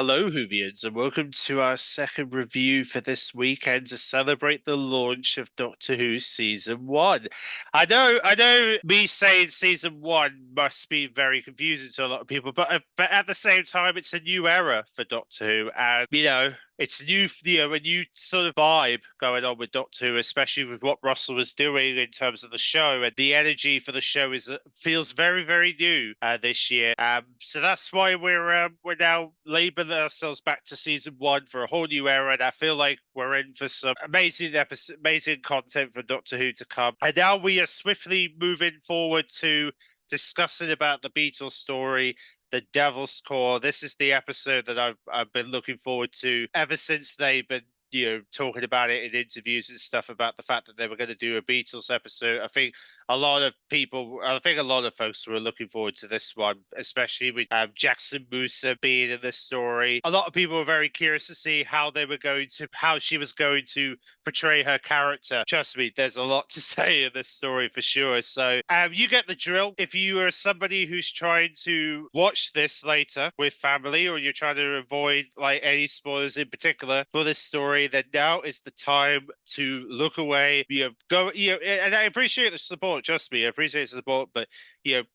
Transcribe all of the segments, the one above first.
Hello, Whovians, and welcome to our second review for this weekend to celebrate the launch of Doctor Who Season 1. I know me saying Season 1 must be very confusing to a lot of people, but at the same time, it's a new era for Doctor Who, and, it's new, a new sort of vibe going on with Doctor Who, especially with what Russell was doing in terms of the show, and the energy for the show feels very, very new this year. So that's why we're now labeling ourselves back to Season 1 for a whole new era, and I feel like we're in for some amazing content for Doctor Who to come. And now we are swiftly moving forward to discussing about the Beatles story, the Devil's Core. This is the episode that I've been looking forward to ever since they've been talking about it in interviews and stuff about the fact that they were going to do a Beatles episode. I think a lot of folks were looking forward to this one, especially with Jackson Musa being in this story. A lot of people were very curious to see how she was going to portray her character. Trust me, there's a lot to say in this story for sure. So you get the drill. If you are somebody who's trying to watch this later with family, or you're trying to avoid like any spoilers in particular for this story, then now is the time to look away. And I appreciate the support. Trust me, I appreciate the support, but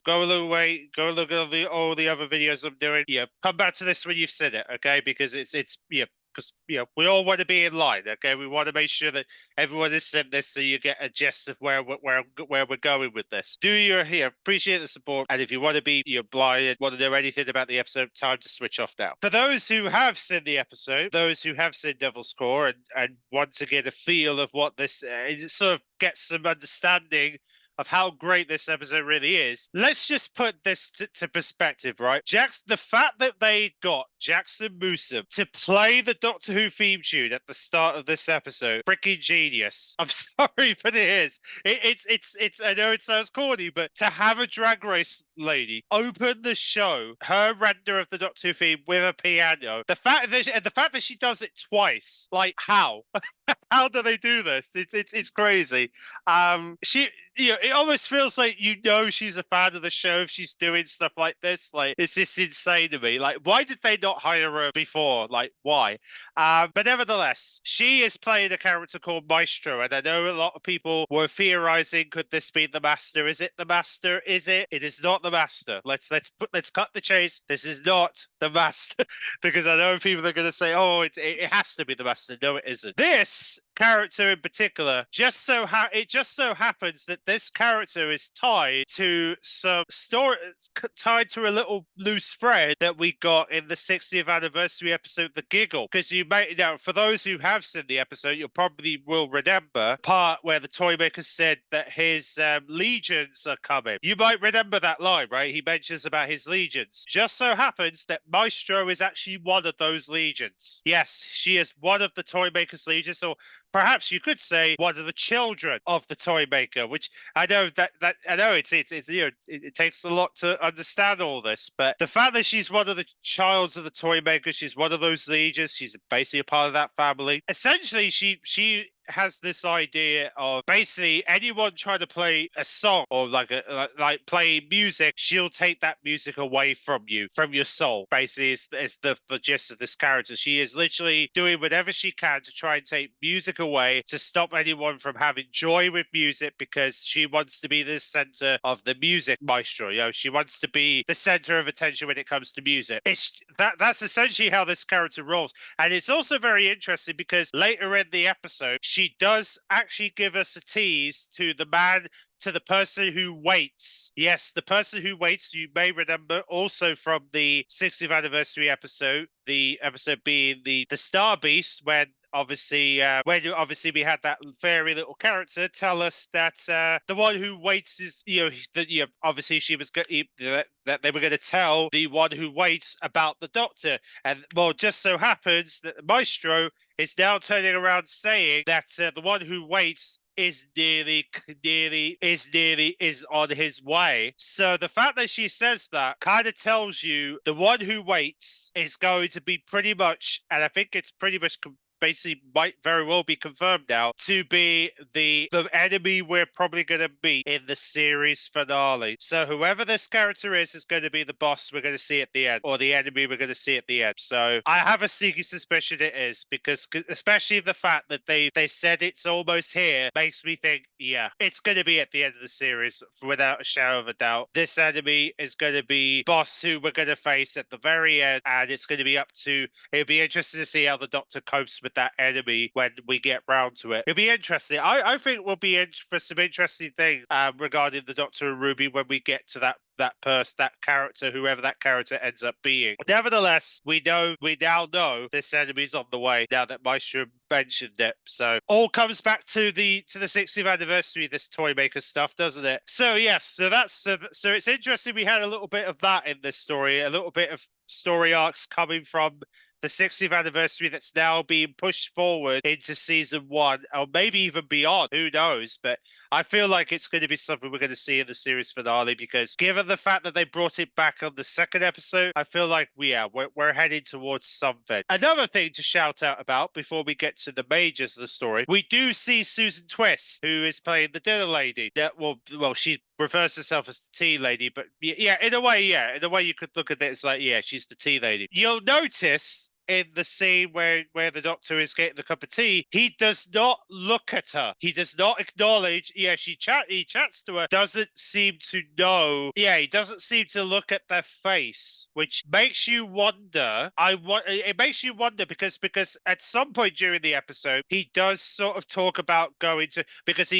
go a little way, go look at all the other videos I'm doing. Come back to this when you've seen it, okay? Because it's because we all want to be in line, okay? We want to make sure that everyone has sent this, so you get a gist of where we're going with this. Appreciate the support, and if you want to be blind, want to know anything about the episode, time to switch off now. For those who have seen the episode, those who have seen Devil's Core, and want to get a feel of what this sort of get some understanding of how great this episode really is, let's just put this to perspective, right? The fact that they got Jackson Musa to play the Doctor Who theme tune at the start of this episode, freaking genius. I'm sorry, but it is. It's. I know it sounds corny, but to have a Drag Race lady open the show, her render of the Doctor Who theme with a piano, the fact that she does it twice, like how? How do they do this? It's crazy. It almost feels like she's a fan of the show if she's doing stuff like this. Like, it's just insane to me. Like, why did they not hire her before? Like, why? But nevertheless, she is playing a character called Maestro, and I know a lot of people were theorizing, could this be the Master? Is it the Master? Is it? It is not the Master. Let's cut the chase. This is not the Master, because I know people are going to say, "Oh, it has to be the Master." No, it isn't. This character in particular just so happens that this character is tied to some story, tied to a little loose thread that we got in the 60th anniversary episode, The Giggle. Because for those who have seen the episode, you probably will remember part where the Toymaker said that his legions are coming. You might remember that line, right? He mentions about his legions. Just so happens that Maestro is actually one of those legions. Yes, she is one of the Toymaker's legions, or perhaps you could say one of the children of the Toymaker, which I know it takes a lot to understand all this, but the fact that she's one of the childs of the Toymaker, she's one of those legions, she's basically a part of that family. Essentially, she has this idea of basically anyone trying to play a song or like play music, she'll take that music away from you, from your soul. Basically, is the gist of this character. She is literally doing whatever she can to try and take music away, to stop anyone from having joy with music, because she wants to be the center of the music Maestro. She wants to be the center of attention when it comes to music. That's essentially how this character rolls. And it's also very interesting because later in the episode, she does actually give us a tease to the person who waits. Yes, the person who waits, you may remember also from the 60th anniversary episode, the episode being the Star Beast, when obviously we had that fairy little character tell us that the one who waits is obviously she was that they were going to tell the one who waits about the Doctor, and well, just so happens that the Maestro is now turning around saying that the one who waits is on his way. So the fact that she says that kind of tells you the one who waits is going to be pretty much, and I think it's pretty much basically might very well be confirmed now to be the enemy we're probably going to meet in the series finale. So whoever this character is going to be the boss we're going to see at the end, or the enemy we're going to see at the end. So I have a sneaky suspicion it is, because especially the fact that they said it's almost here makes me think, yeah, it's going to be at the end of the series without a shadow of a doubt. This enemy is going to be boss who we're going to face at the very end, and it's going to be up to. It'll be interesting to see how the Doctor copes with that enemy when we get round to it. It'll be interesting. I think we'll be in for some interesting things regarding the Doctor and Ruby when we get to that character, whoever that character ends up being. Nevertheless, we now know this enemy's on the way now that Maestro mentioned it. So all comes back to the 60th anniversary of this Toymaker stuff, doesn't it? So yes, so it's interesting we had a little bit of that in this story, a little bit of story arcs coming from the 60th anniversary that's now being pushed forward into season 1, or maybe even beyond. Who knows? But I feel like it's going to be something we're going to see in the series finale, because given the fact that they brought it back on the second episode, I feel like we're heading towards something. Another thing to shout out about before we get to the majors of the story, we do see Susan Twist, who is playing the dinner lady. She refers herself as the tea lady, but in a way you could look at it as like, yeah, she's the tea lady. You'll notice in the scene where the Doctor is getting the cup of tea, he does not look at her. He does not acknowledge. Yeah, he chats to her. Doesn't seem to know. Yeah, he doesn't seem to look at their face, which makes you wonder. It makes you wonder because at some point during the episode, he does sort of talk about going to because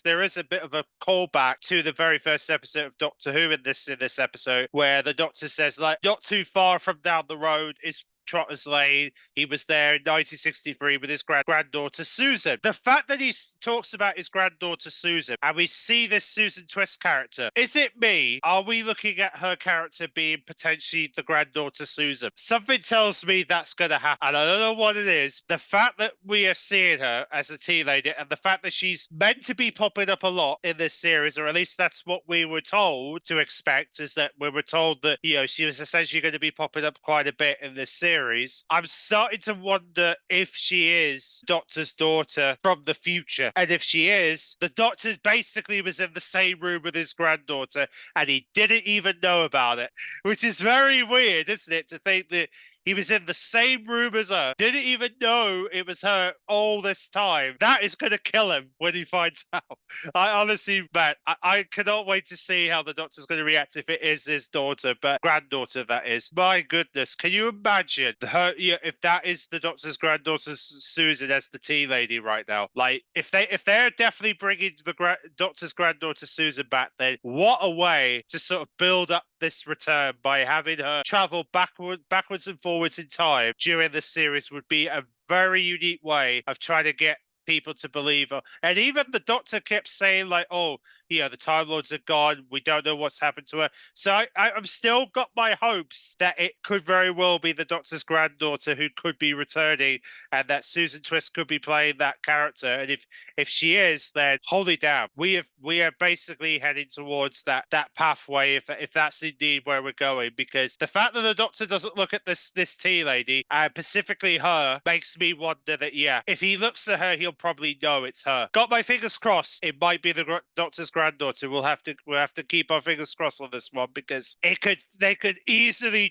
there is a bit of a callback to the very first episode of Doctor Who in this episode, where the Doctor says, like, not too far from down the road is Trotter's Lane. He was there in 1963 with his granddaughter Susan. The fact that he talks about his granddaughter Susan, and we see this Susan Twist character, is it me? Are we looking at her character being potentially the granddaughter Susan? Something tells me that's going to happen, and I don't know what it is. The fact that we are seeing her as a tea lady, and the fact that she's meant to be popping up a lot in this series, or at least that's what we were told to expect, is that we were told that, she was essentially going to be popping up quite a bit in this series. I'm starting to wonder if she is Doctor's daughter from the future. And if she is, the Doctor basically was in the same room with his granddaughter and he didn't even know about it, which is very weird, isn't it? To think that he was in the same room as her, didn't even know it was her all this time. That is going to kill him when he finds out. I honestly, Matt, I cannot wait to see how the Doctor's going to react if it is his daughter, but granddaughter, that is. My goodness, can you imagine her? If that is the Doctor's granddaughter, Susan, as the tea lady right now? Like, if they're definitely bringing the Doctor's granddaughter Susan back, then what a way to sort of build up this return by having her travel backwards and forwards in time during the series would be a very unique way of trying to get people to believe her. And even the Doctor kept saying, like, oh, the Time Lords are gone. We don't know what's happened to her. So I'm still got my hopes that it could very well be the Doctor's granddaughter who could be returning, and that Susan Twist could be playing that character. And if she is, then holy damn, we are basically heading towards that pathway. If that's indeed where we're going, because the fact that the Doctor doesn't look at this tea lady, and specifically her, makes me wonder that if he looks at her, he'll probably know it's her. Got my fingers crossed. It might be the Doctor's granddaughter. We'll have to keep our fingers crossed on this one, because they could easily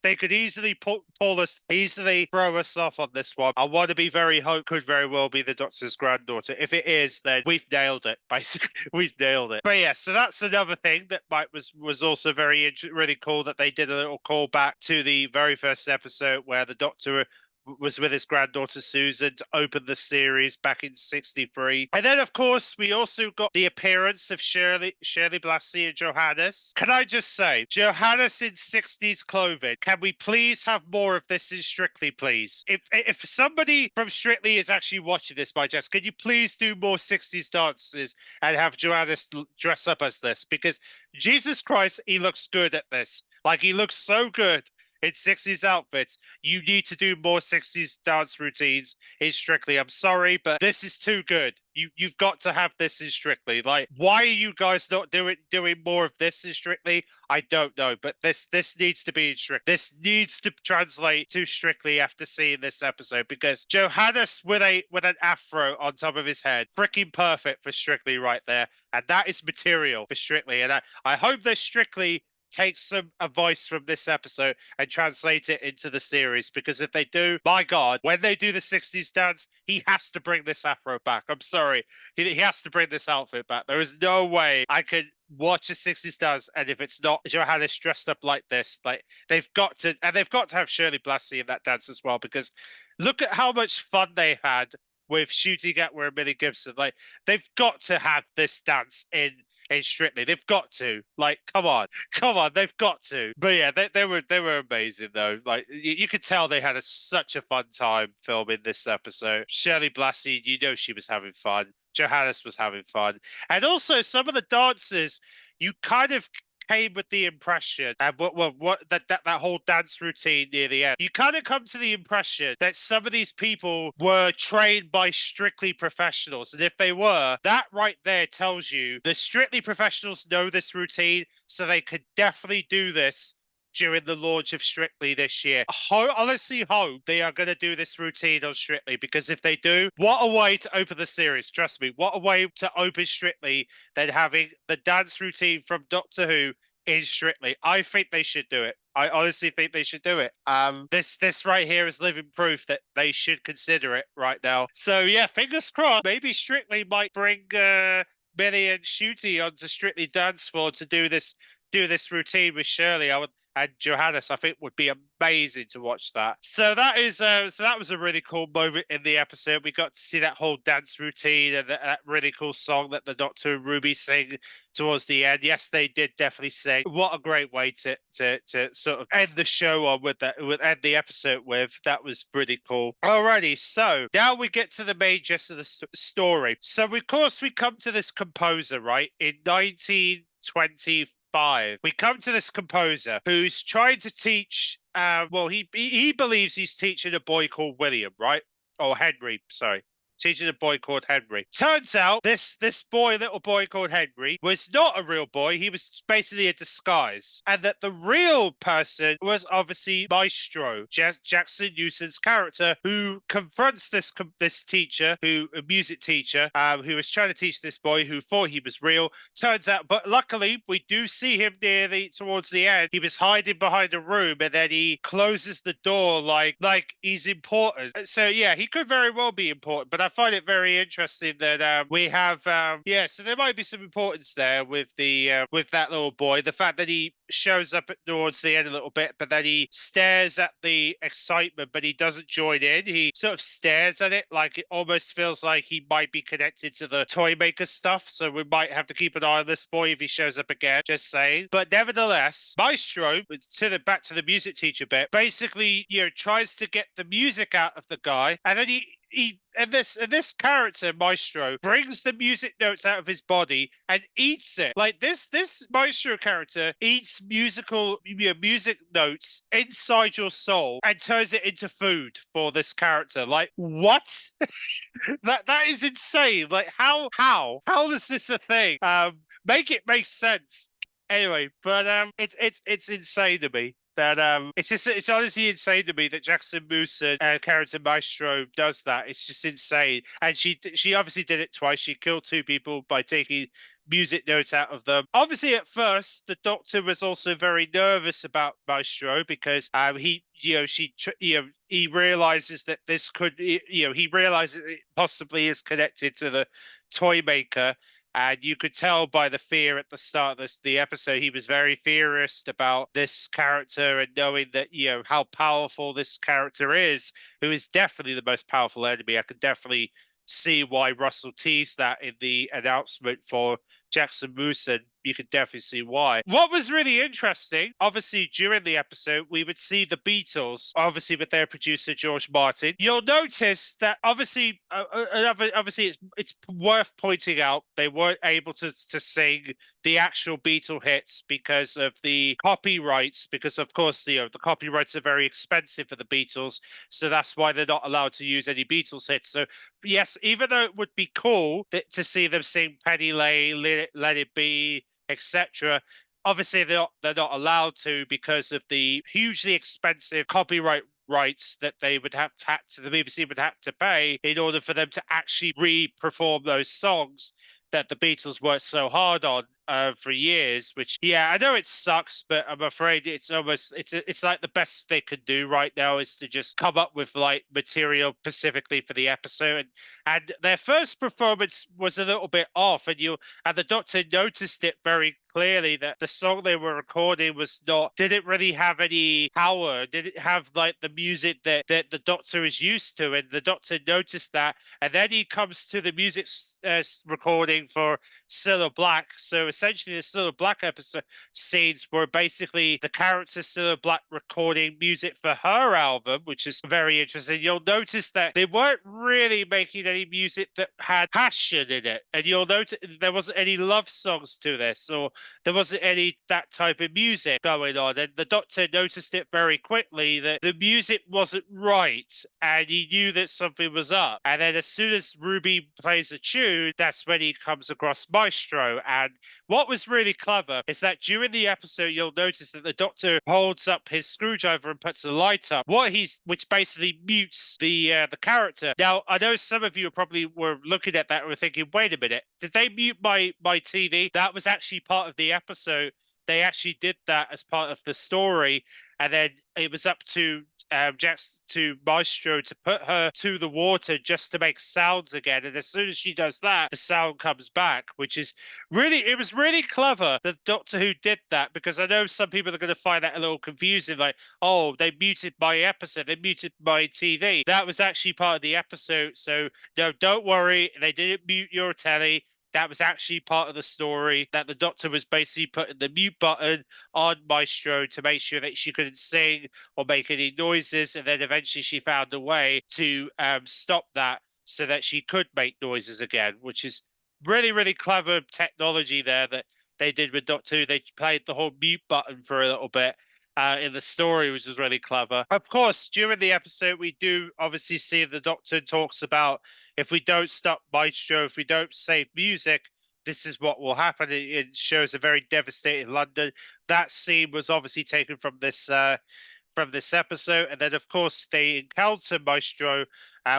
pull us, easily throw us off on this one. I want to be could very well be the Doctor's granddaughter. If it is, then we've nailed it. Basically, we've nailed it. But yeah, so that's another thing that was also really cool, that they did a little callback to the very first episode where the Doctor was with his granddaughter Susan to open the series back in 63. And then, of course, we also got the appearance of Shirley Bassey and Johannes. Can I just say, Johannes in 60s clothing, can we please have more of this in Strictly, please? If somebody from Strictly is actually watching this by chance, can you please do more 60s dances and have Johannes dress up as this? Because Jesus Christ, he looks good at this. Like, he looks so good in 60s outfits. You need to do more 60s dance routines in Strictly. I'm sorry, but this is too good. You've got to have this in Strictly. Like, why are you guys not doing more of this in Strictly? I don't know, but this needs to be in Strictly. This needs to translate to Strictly after seeing this episode, because Johannes with an afro on top of his head, freaking perfect for Strictly right there, and that is material for Strictly. And I hope that Strictly take some advice from this episode and translate it into the series, because if they do, my God, when they do the 60s dance, he has to bring this afro back. I'm sorry. He has to bring this outfit back. There is no way I could watch a 60s dance, and if it's not Johannes dressed up like this, like they've got to have Shirley Blassie in that dance as well, because look at how much fun they had with shooting at where Millie Gibson. Like, they've got to have this dance in Strictly. They've got to. Like, come on, they've got to. But yeah, they were amazing though. Like, you could tell they had such a fun time filming this episode. Shirley Blassie, you know, she was having fun. Johannes was having fun, and also some of the dancers, you kind of came with the impression, and what that whole dance routine near the end, you kind of come to the impression that some of these people were trained by Strictly professionals, and if they were, that right there tells you the Strictly professionals know this routine, so they could definitely do this during the launch of Strictly this year. I honestly hope they are going to do this routine on Strictly, because if they do, what a way to open the series. Trust me, what a way to open Strictly than having the dance routine from Doctor Who in Strictly. I think they should do it. I honestly think they should do it. This right here is living proof that they should consider it right now. So yeah, fingers crossed. Maybe Strictly might bring Millie and Shooty onto Strictly Dance Floor to do this routine with Shirley. And Johannes, I think, would be amazing to watch that. So that was a really cool moment in the episode. We got to see that whole dance routine and that really cool song that the Doctor and Ruby sing towards the end. Yes, they did definitely sing. What a great way to sort of end the show on with that, end the episode with. That was pretty cool. Alrighty, so now we get to the main gist of the story. So of course we come to this composer, right, in 1925. We come to this composer who's trying to teach. He believes he's teaching a boy called William, right? Or Henry, sorry. Teaching a boy called Henry. Turns out this little boy called Henry was not a real boy. He was basically a disguise. And that the real person was obviously Maestro, Jackson Newson's character, who confronts this teacher, a music teacher, who was trying to teach this boy, who thought he was real. Turns out, but luckily, we do see him towards the end. He was hiding behind a room, and then he closes the door like he's important. So yeah, he could very well be important, but I find it very interesting that we have so there might be some importance there with with that little boy. The fact that he shows up towards the end a little bit, but then he stares at the excitement, but he doesn't join in. He sort of stares at it like it almost feels like he might be connected to the Toymaker stuff. So we might have to keep an eye on this boy if he shows up again. Just saying. But nevertheless, Maestro, back to the music teacher bit, basically tries to get the music out of the guy, and then this character Maestro brings the music notes out of his body and eats it. Like this Maestro character eats music notes inside your soul and turns it into food for this character. Like, what? that is insane. Like, how is this a thing? Make it make sense. Anyway, but it's insane to me. That it's honestly insane to me that Jackson Mooson and character Maestro does that. It's just insane. And she obviously did it twice. She killed two people by taking music notes out of them. Obviously, at first, the Doctor was also very nervous about Maestro because he realizes that this could he realizes it possibly is connected to the Toymaker. And you could tell by the fear at the start of the episode, he was very furious about this character and knowing that, how powerful this character is, who is definitely the most powerful enemy. I could definitely see why Russell teased that in the announcement for Jackson Mooson, you can definitely see why. What was really interesting, obviously during the episode, we would see the Beatles, obviously with their producer George Martin. You'll notice that obviously it's worth pointing out they weren't able to sing the actual Beatle hits because of the copyrights, because of course the copyrights are very expensive for the Beatles, so that's why they're not allowed to use any Beatles hits. So yes, even though it would be cool to see them sing Penny Lane, Let It Be, etc., obviously they're not allowed to because of the hugely expensive copyright rights that they would have to the BBC would have to pay in order for them to actually re-perform those songs that the Beatles worked so hard on for years. Which, yeah, I know it sucks, but I'm afraid it's like the best they could do right now is to just come up with like material specifically for the episode. And their first performance was a little bit off, and the Doctor noticed it very clearly that the song they were recording didn't really have any power, didn't have like the music that the Doctor is used to, and the Doctor noticed that, and then he comes to the music recording for Cilla Black. So essentially, the Cilla Black episode scenes were basically the character Cilla Black recording music for her album, which is very interesting. You'll notice that they weren't really making any music that had passion in it, and you'll notice there wasn't any love songs to this, or there wasn't any that type of music going on. And the Doctor noticed it very quickly that the music wasn't right, and he knew that something was up. And then as soon as Ruby plays a tune, that's when he comes across Maestro. And what was really clever is that during the episode, you'll notice that the Doctor holds up his screwdriver and puts the light up, which basically mutes the character. Now, I know some of you probably were looking at that and were thinking, wait a minute, did they mute my TV? That was actually part of the episode. They actually did that as part of the story, and then it was up to Maestro to put her to the water just to make sounds again. And as soon as she does that, the sound comes back, it was really clever that Doctor Who did that, because I know some people are going to find that a little confusing, like, oh, they muted my episode, they muted my TV. That was actually part of the episode. So no, don't worry, they didn't mute your telly. That was actually part of the story, that the Doctor was basically putting the mute button on Maestro to make sure that she couldn't sing or make any noises, and then eventually she found a way to stop that so that she could make noises again, which is really, really clever technology there that they did with Doctor Who. They played the whole mute button for a little bit in the story, which was really clever. Of course, during the episode, we do obviously see the Doctor talks about, if we don't stop Maestro, if we don't save music, this is what will happen. It shows a very devastated London. That scene was obviously taken from this episode. And then, of course, they encounter Maestro,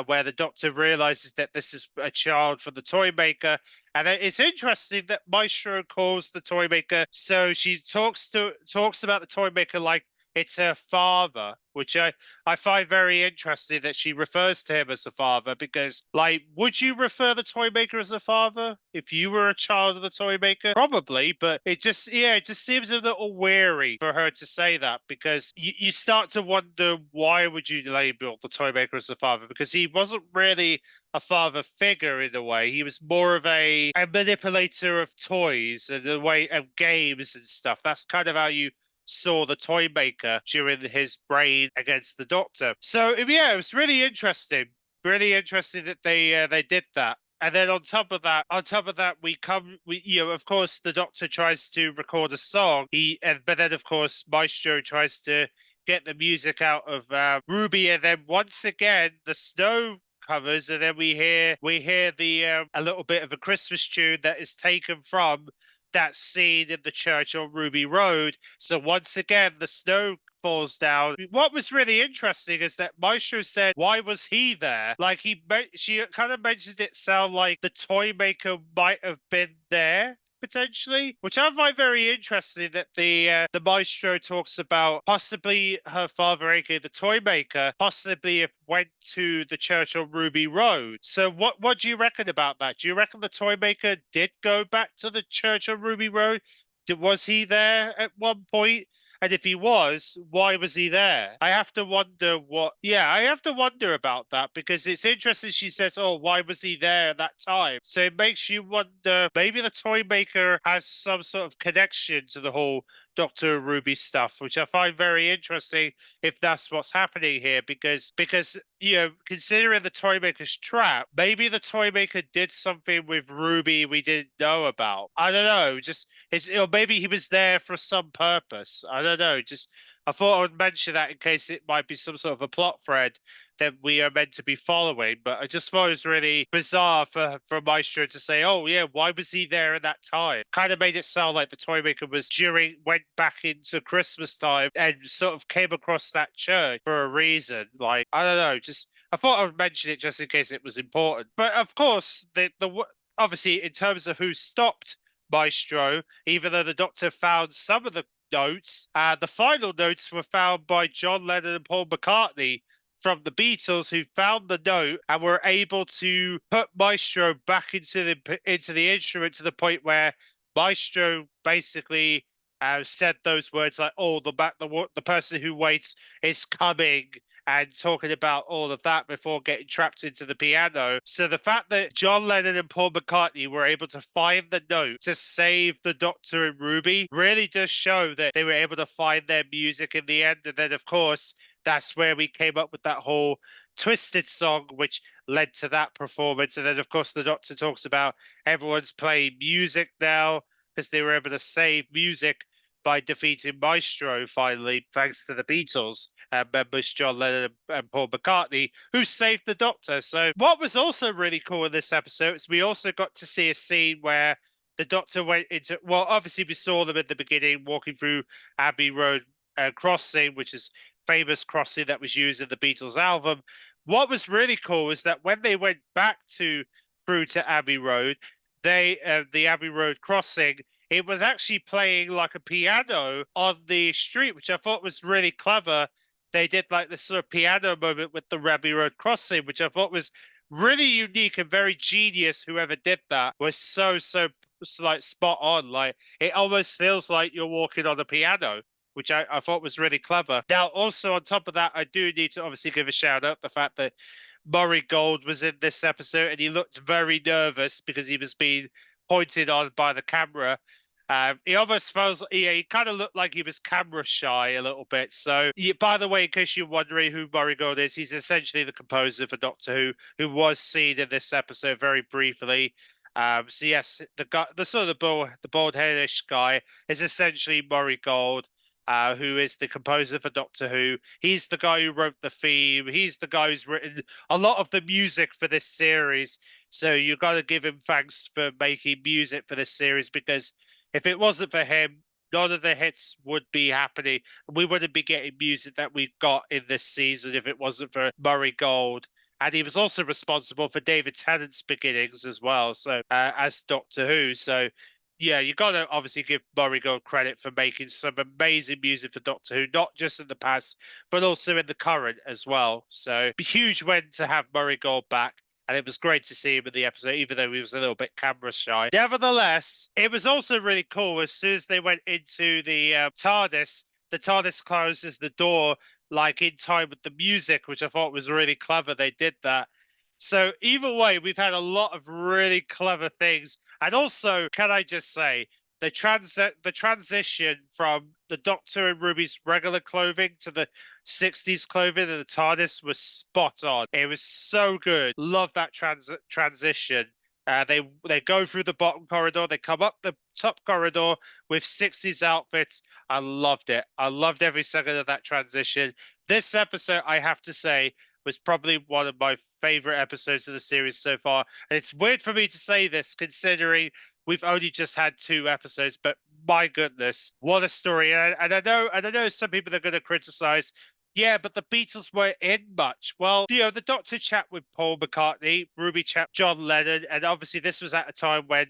where the Doctor realizes that this is a child from the Toymaker. And it's interesting that Maestro calls the Toymaker. So she talks about the Toymaker like it's her father, which I find very interesting that she refers to him as a father, because, like, would you refer the Toymaker as a father if you were a child of the Toymaker? Probably, but it just seems a little weary for her to say that, because you start to wonder, why would you label the Toymaker as a father? Because he wasn't really a father figure in a way. He was more of a manipulator of toys and the way of games and stuff. That's kind of how you saw the Toymaker during his reign against the Doctor. So yeah, it was really interesting that they did that. And then on top of that, of course, the Doctor tries to record a song. But then of course, Maestro tries to get the music out of Ruby, and then once again the snow covers, and then we hear the a little bit of a Christmas tune that is taken from that scene in the church on Ruby Road. So once again, the snow falls down. What was really interesting is that Maestro said, why was he there? Like, she kind of mentioned it sound like the Toymaker might have been there, potentially, which I find very interesting, that the Maestro talks about possibly her father, aka the Toymaker, possibly went to the church on Ruby Road. So what do you reckon about that? Do you reckon the Toymaker did go back to the church on Ruby Road? Was he there at one point? And if he was, why was he there? I have to wonder I have to wonder about that because it's interesting. She says, oh, why was he there at that time? So it makes you wonder, maybe the Toymaker has some sort of connection to the whole Dr. Ruby stuff, which I find very interesting if that's what's happening here, because considering the Toymaker's trap, maybe the Toymaker did something with Ruby we didn't know about. I don't know, maybe he was there for some purpose. I don't know, just I thought I would mention that in case it might be some sort of a plot thread that we are meant to be following. But I just thought it was really bizarre for Maestro to say, oh, yeah, why was he there at that time? Kind of made it sound like the Toymaker went back into Christmas time and sort of came across that church for a reason. Like, I don't know, I thought I would mention it just in case it was important. But of course, obviously, in terms of who stopped Maestro, even though the Doctor found some of the notes, the final notes were found by John Lennon and Paul McCartney from the Beatles, who found the note and were able to put Maestro back into the instrument to the point where Maestro basically said those words like, "Oh, the person who waits is coming." And talking about all of that before getting trapped into the piano. So the fact that John Lennon and Paul McCartney were able to find the note to save the Doctor and Ruby really does show that they were able to find their music in the end. And then, of course, that's where we came up with that whole Twisted song, which led to that performance. And then, of course, the Doctor talks about everyone's playing music now because they were able to save music by defeating Maestro finally, thanks to the Beatles members John Lennon and Paul McCartney, who saved the Doctor. So what was also really cool in this episode is we also got to see a scene where the Doctor went into, well, obviously we saw them at the beginning walking through Abbey Road Crossing, which is famous crossing that was used in the Beatles album. What was really cool is that when they went back through to Abbey Road, the Abbey Road crossing, it was actually playing like a piano on the street, which I thought was really clever. They did like this sort of piano moment with the Abbey Road crossing, which I thought was really unique and very genius. Whoever did that was so like spot on. Like it almost feels like you're walking on a piano, which I thought was really clever. Now, also on top of that, I do need to obviously give a shout out the fact that Murray Gold was in this episode and he looked very nervous because he was being pointed on by the camera. He almost feels, he kind of looked like he was camera shy a little bit. So, by the way, in case you're wondering who Murray Gold is, he's essentially the composer for Doctor who was seen in this episode very briefly. So yes, the guy, the bald-headish guy is essentially Murray Gold, who is the composer for Doctor Who. He's the guy who wrote the theme. He's the guy who's written a lot of the music for this series. So you got to give him thanks for making music for this series because if it wasn't for him, none of the hits would be happening. We wouldn't be getting music that we got in this season if it wasn't for Murray Gold. And he was also responsible for David Tennant's beginnings as well, so as Doctor Who. So, yeah, you got to obviously give Murray Gold credit for making some amazing music for Doctor Who, not just in the past, but also in the current as well. So, a huge win to have Murray Gold back. And it was great to see him in the episode, even though he was a little bit camera shy. Nevertheless, it was also really cool as soon as they went into the TARDIS closes the door like in time with the music, which I thought was really clever. They did that. So either way, we've had a lot of really clever things. And also, can I just say, the transition from the Doctor and Ruby's regular clothing to the 60s clothing and the TARDIS was spot on. It was so good. Love that transition. They go through the bottom corridor. They come up the top corridor with 60s outfits. I loved it. I loved every second of that transition. This episode, I have to say, was probably one of my favorite episodes of the series so far. And it's weird for me to say this considering we've only just had 2 episodes, but my goodness, what a story. And I know some people are going to criticize, yeah, but the Beatles weren't in much. Well, the Doctor chat with Paul McCartney, Ruby chat John Lennon, and obviously this was at a time when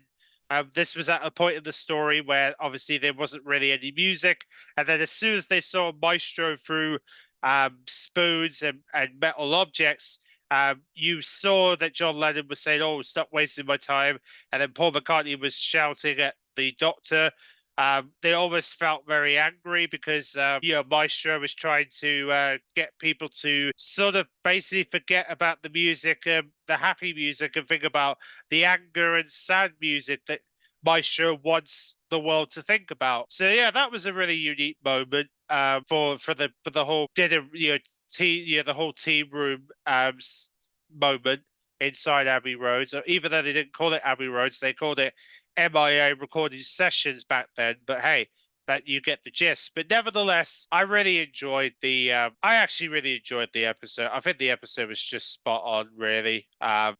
this was at a point in the story where obviously there wasn't really any music. And then as soon as they saw Maestro through spoons and metal objects, you saw that John Lennon was saying, oh, stop wasting my time. And then Paul McCartney was shouting at the Doctor, They almost felt very angry because, Maestro was trying to get people to sort of basically forget about the music, the happy music, and think about the anger and sad music that Maestro wants the world to think about. So yeah, that was a really unique moment for the whole dinner, the whole team room moment inside Abbey Roads. Even though they didn't call it Abbey Roads, they called it MIA recording sessions back then. But hey, that you get the gist. But nevertheless, I really enjoyed the. I actually really enjoyed the episode. I think the episode was just spot on. Really,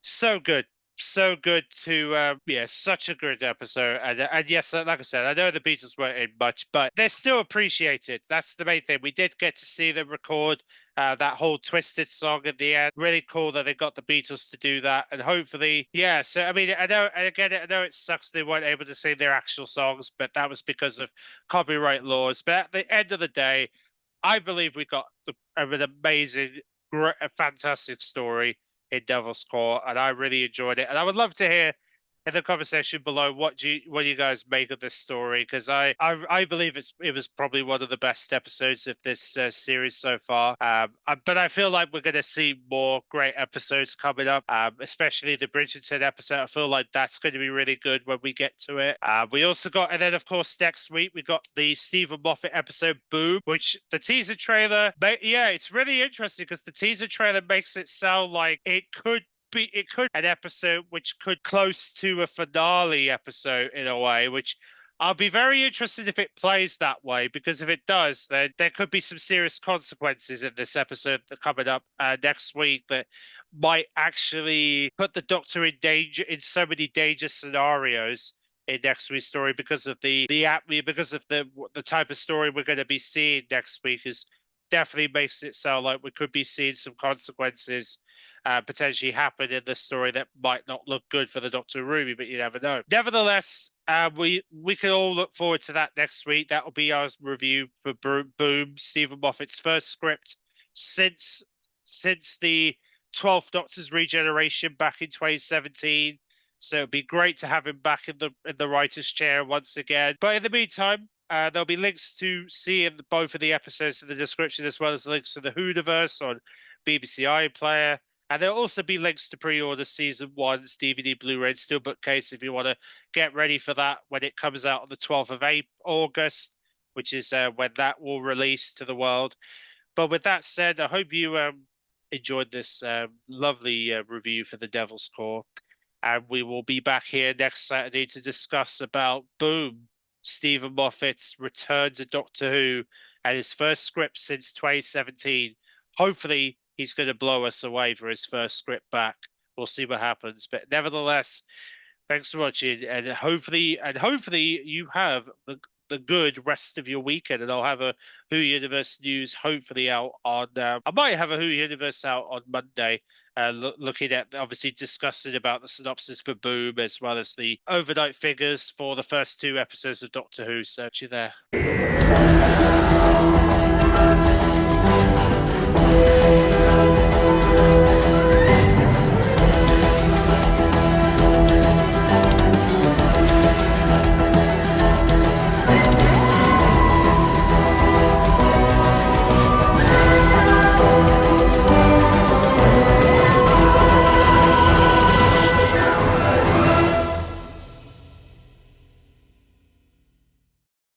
so good. So good to such a good episode. And yes, like I said, I know the Beatles weren't in much, but they're still appreciated. That's the main thing. We did get to see them record that whole Twisted song at the end. Really cool that they got the Beatles to do that. And hopefully, yeah. So, I mean, I know, and again, I know it sucks they weren't able to sing their actual songs, but that was because of copyright laws. But at the end of the day, I believe we got an amazing, great, a fantastic story in Devil's Core, and I really enjoyed it. And I would love to hear in the conversation below what you guys make of this story, because I believe it was probably one of the best episodes of this series so far. But I feel like we're going to see more great episodes coming up, especially the Bridgerton episode. I feel like that's going to be really good when we get to it. We also got, and then of course next week we got the Stephen Moffat episode Boom, which the teaser trailer, it's really interesting because the teaser trailer makes it sound like it could an episode which could close to a finale episode in a way, which I'll be very interested if it plays that way, because if it does, then there could be some serious consequences in this episode that coming up next week that might actually put the Doctor in danger, in so many dangerous scenarios in next week's story, because of the type of story we're going to be seeing next week is definitely makes it sound like we could be seeing some consequences potentially happen in this story that might not look good for the Doctor Ruby, but you never know. Nevertheless, we can all look forward to that next week. That will be our review for Boom, Stephen Moffat's first script since the 12th Doctor's regeneration back in 2017. So it'd be great to have him back in the writer's chair once again. But in the meantime, there'll be links to see in both of the episodes in the description, as well as links to the Whoniverse on BBC iPlayer. And there'll also be links to pre-order season 1's DVD, Blu-ray, and Steelbook case if you want to get ready for that when it comes out on the 12th of August, which is when that will release to the world. But with that said, I hope you enjoyed this lovely review for the Devil's Core. And we will be back here next Saturday to discuss about Boom, Stephen Moffat's return to Doctor Who and his first script since 2017. Hopefully, he's going to blow us away for his first script back. We'll see what happens. But nevertheless, thanks for watching, and hopefully you have the good rest of your weekend. And I'll have a Who Universe news hopefully out on. I might have a Who Universe out on Monday. Looking at, obviously discussing about the synopsis for Boom, as well as the overnight figures for the first 2 episodes of Doctor Who. So, you there.